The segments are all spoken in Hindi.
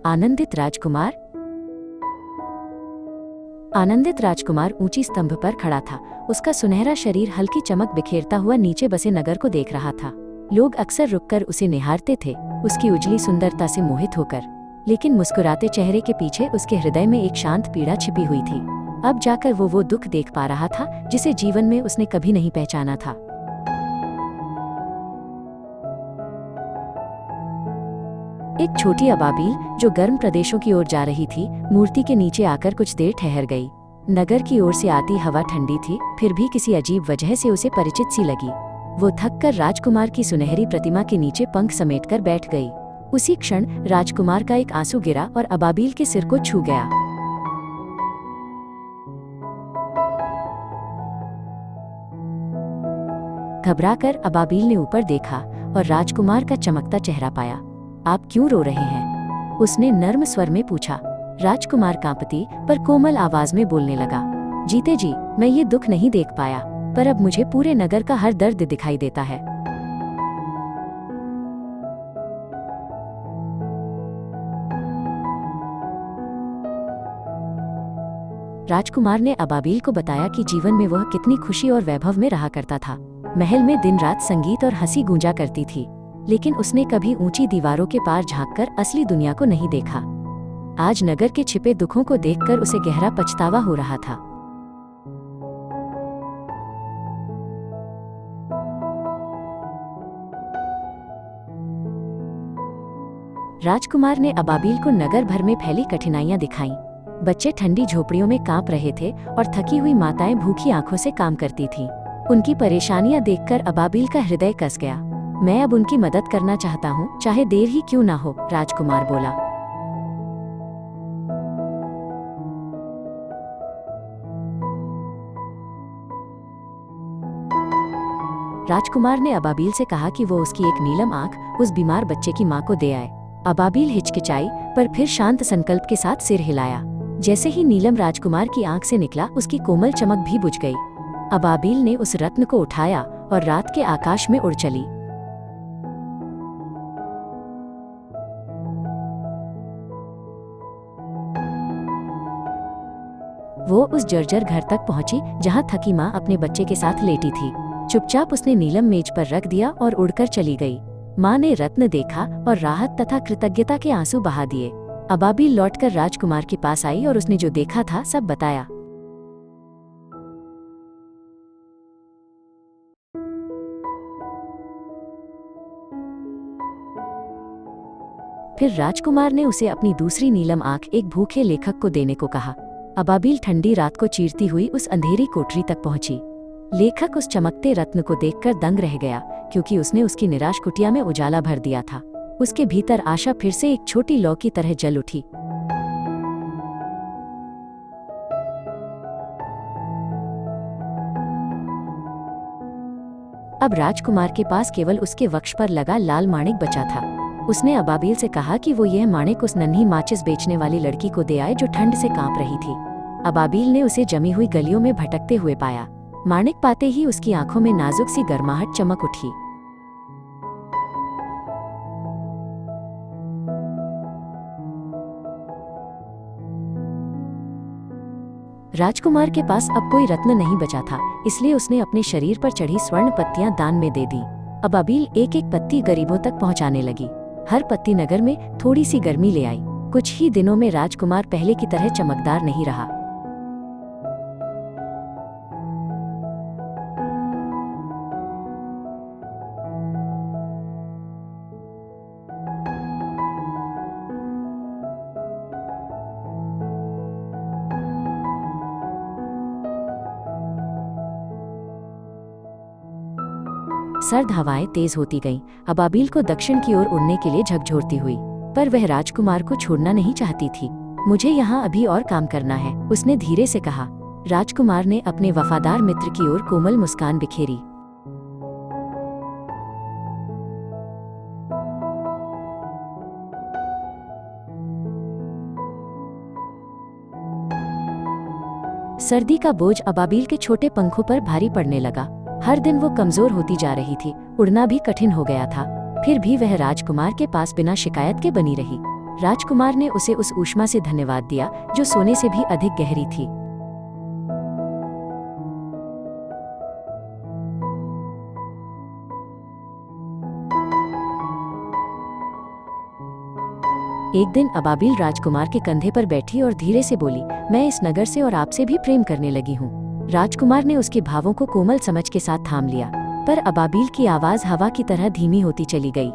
आनंदित राजकुमार। आनंदित राजकुमार ऊंची स्तंभ पर खड़ा था। उसका सुनहरा शरीर हल्की चमक बिखेरता हुआ नीचे बसे नगर को देख रहा था। लोग अक्सर रुककर उसे निहारते थे, उसकी उजली सुंदरता से मोहित होकर। लेकिन मुस्कुराते चेहरे के पीछे उसके हृदय में एक शांत पीड़ा छिपी हुई थी। अब जाकर वो दुख देख पा रहा था जिसे जीवन में उसने कभी नहीं पहचाना था। एक छोटी अबाबिल जो गर्म प्रदेशों की ओर जा रही थी, मूर्ति के नीचे आकर कुछ देर ठहर गई। नगर की ओर से आती हवा ठंडी थी, फिर भी किसी अजीब वजह से उसे परिचित सी लगी। वो थककर राजकुमार की सुनहरी प्रतिमा के नीचे पंख समेटकर बैठ गई। उसी क्षण राजकुमार का एक आंसू गिरा और अबाबिल के सिर को छू गया। घबराकर अबाबिल ने ऊपर देखा और राजकुमार का चमकता चेहरा पाया। आप क्यों रो रहे हैं? उसने नर्म स्वर में पूछा। राजकुमार कांपती पर कोमल आवाज में बोलने लगा, जीते जी मैं ये दुख नहीं देख पाया, पर अब मुझे पूरे नगर का हर दर्द दिखाई देता है। राजकुमार ने अबाबिल को बताया कि जीवन में वह कितनी खुशी और वैभव में रहा करता था। महल में दिन रात संगीत और हंसी गूंजा करती थी, लेकिन उसने कभी ऊंची दीवारों के पार झांककर असली दुनिया को नहीं देखा। आज नगर के छिपे दुखों को देखकर उसे गहरा पछतावा हो रहा था। राजकुमार ने अबाबिल को नगर भर में फैली कठिनाइयां दिखाईं। बच्चे ठंडी झोपड़ियों में कांप रहे थे और थकी हुई माताएं भूखी आंखों से काम करती थीं। उनकी परेशानियां देखकर अबाबिल का हृदय कस गया। मैं अब उनकी मदद करना चाहता हूँ, चाहे देर ही क्यों ना हो, राजकुमार बोला। राजकुमार ने अबाबिल से कहा कि वो उसकी एक नीलम आंख उस बीमार बच्चे की मां को दे आए। अबाबिल हिचकिचाई पर फिर शांत संकल्प के साथ सिर हिलाया। जैसे ही नीलम राजकुमार की आंख से निकला, उसकी कोमल चमक भी बुझ गई। अबाबिल ने उस रत्न को उठाया और रात के आकाश में उड़ चली। वो उस जर्जर घर तक पहुंची जहां थकी माँ अपने बच्चे के साथ लेटी थी। चुपचाप उसने नीलम मेज पर रख दिया और उड़कर चली गई। माँ ने रत्न देखा और राहत तथा कृतज्ञता के आंसू बहा दिए। अबाबिल लौटकर राजकुमार के पास आई और उसने जो देखा था सब बताया। फिर राजकुमार ने उसे अपनी दूसरी नीलम आंख एक भूखे लेखक को देने को कहा। अबाबिल ठंडी रात को चीरती हुई उस अंधेरी कोठरी तक पहुंची। लेखक उस चमकते रत्न को देखकर दंग रह गया, क्योंकि उसने उसकी निराश कुटिया में उजाला भर दिया था। उसके भीतर आशा फिर से एक छोटी लौ की तरह जल उठी। अब राजकुमार के पास केवल उसके वक्ष पर लगा लाल माणिक बचा था। उसने अबाबिल से कहा कि वो यह माणिक उस नन्ही माचिस बेचने वाली लड़की को दे आए जो ठंड से कांप रही थी। अबाबिल ने उसे जमी हुई गलियों में भटकते हुए पाया। माणिक पाते ही उसकी आंखों में नाजुक सी गर्माहट चमक उठी। राजकुमार के पास अब कोई रत्न नहीं बचा था, इसलिए उसने अपने शरीर पर चढ़ी स्वर्ण पत्तियां दान में दे दी। अबाबिल एक एक पत्ती गरीबों तक पहुंचाने लगी। हर पत्ती नगर में थोड़ी सी गर्मी ले आई। कुछ ही दिनों में राजकुमार पहले की तरह चमकदार नहीं रहा। सर्द हवाएं तेज होती गईं। अबाबिल को दक्षिण की ओर उड़ने के लिए झकझोरती हुई, पर वह राजकुमार को छोड़ना नहीं चाहती थी। मुझे यहाँ अभी और काम करना है, उसने धीरे से कहा। राजकुमार ने अपने वफादार मित्र की ओर कोमल मुस्कान बिखेरी। सर्दी का बोझ अबाबिल के छोटे पंखों पर भारी पड़ने लगा। हर दिन वो कमजोर होती जा रही थी, उड़ना भी कठिन हो गया था। फिर भी वह राजकुमार के पास बिना शिकायत के बनी रही। राजकुमार ने उसे उस ऊष्मा से धन्यवाद दिया जो सोने से भी अधिक गहरी थी। एक दिन अबाबिल राजकुमार के कंधे पर बैठी और धीरे से बोली, मैं इस नगर से और आपसे भी प्रेम करने लगी हूँ। राजकुमार ने उसके भावों को कोमल समझ के साथ थाम लिया, पर अबाबिल की आवाज हवा की तरह धीमी होती चली गई।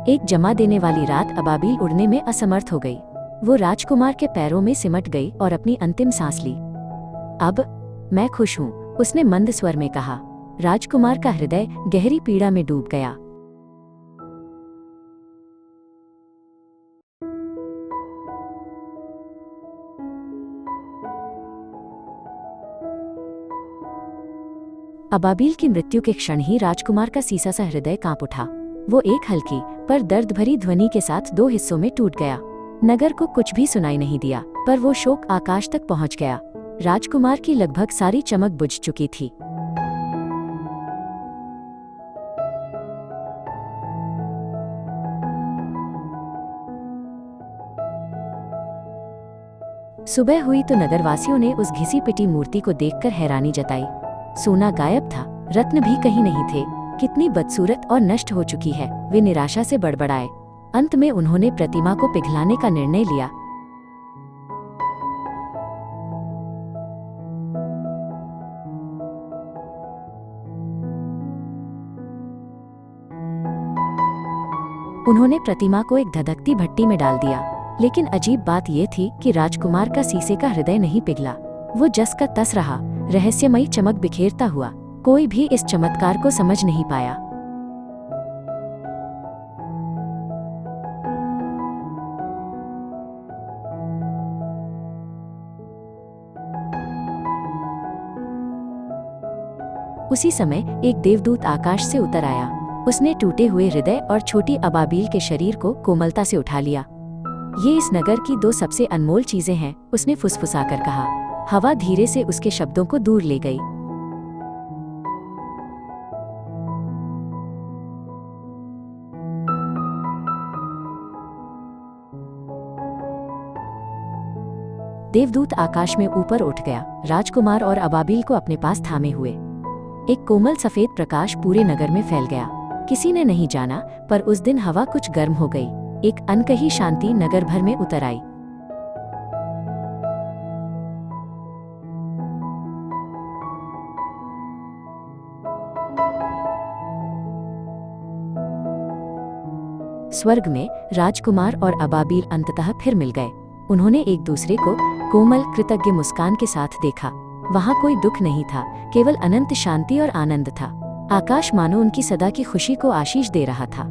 एक जमा देने वाली रात अबाबिल उड़ने में असमर्थ हो गई। वो राजकुमार के पैरों में सिमट गई और अपनी अंतिम सांस ली। अब मैं खुश हूँ, उसने मंद स्वर में कहा। राजकुमार का हृदय गहरी पीड़ा में डूब गया। अबाबिल की मृत्यु के क्षण ही राजकुमार का सीसा सा हृदय कांप उठा। वो एक हल्की पर दर्द भरी ध्वनि के साथ 2 हिस्सों में टूट गया। नगर को कुछ भी सुनाई नहीं दिया, पर वो शोक आकाश तक पहुंच गया। राजकुमार की लगभग सारी चमक बुझ चुकी थी। सुबह हुई तो नगरवासियों ने उस घिसी पिटी मूर्ति को देखकर हैरानी जताई। सोना गायब था, रत्न भी कहीं नहीं थे। कितनी बदसूरत और नष्ट हो चुकी है, वे निराशा से बड़बड़ाए। अंत में उन्होंने प्रतिमा को पिघलाने का निर्णय लिया। उन्होंने प्रतिमा को एक धधकती भट्टी में डाल दिया, लेकिन अजीब बात यह थी कि राजकुमार का शीशे का हृदय नहीं पिघला। वो जस का तस रहा, रहस्यमयी चमक बिखेरता हुआ। कोई भी इस चमत्कार को समझ नहीं पाया। उसी समय एक देवदूत आकाश से उतर आया। उसने टूटे हुए हृदय और छोटी अबाबिल के शरीर को कोमलता से उठा लिया। ये इस नगर की 2 सबसे अनमोल चीजें हैं, उसने फुसफुसाकर कहा। हवा धीरे से उसके शब्दों को दूर ले गई। देवदूत आकाश में ऊपर उठ गया, राजकुमार और अबाबिल को अपने पास थामे हुए। एक कोमल सफेद प्रकाश पूरे नगर में फैल गया। किसी ने नहीं जाना, पर उस दिन हवा कुछ गर्म हो गई। एक अनकही शांति नगर भर में उतर आई। स्वर्ग में राजकुमार और अबाबिल अंततः फिर मिल गए। उन्होंने एक दूसरे को कोमल कृतज्ञ मुस्कान के साथ देखा। वहां कोई दुख नहीं था, केवल अनंत शांति और आनंद था। आकाश मानो उनकी सदा की खुशी को आशीष दे रहा था।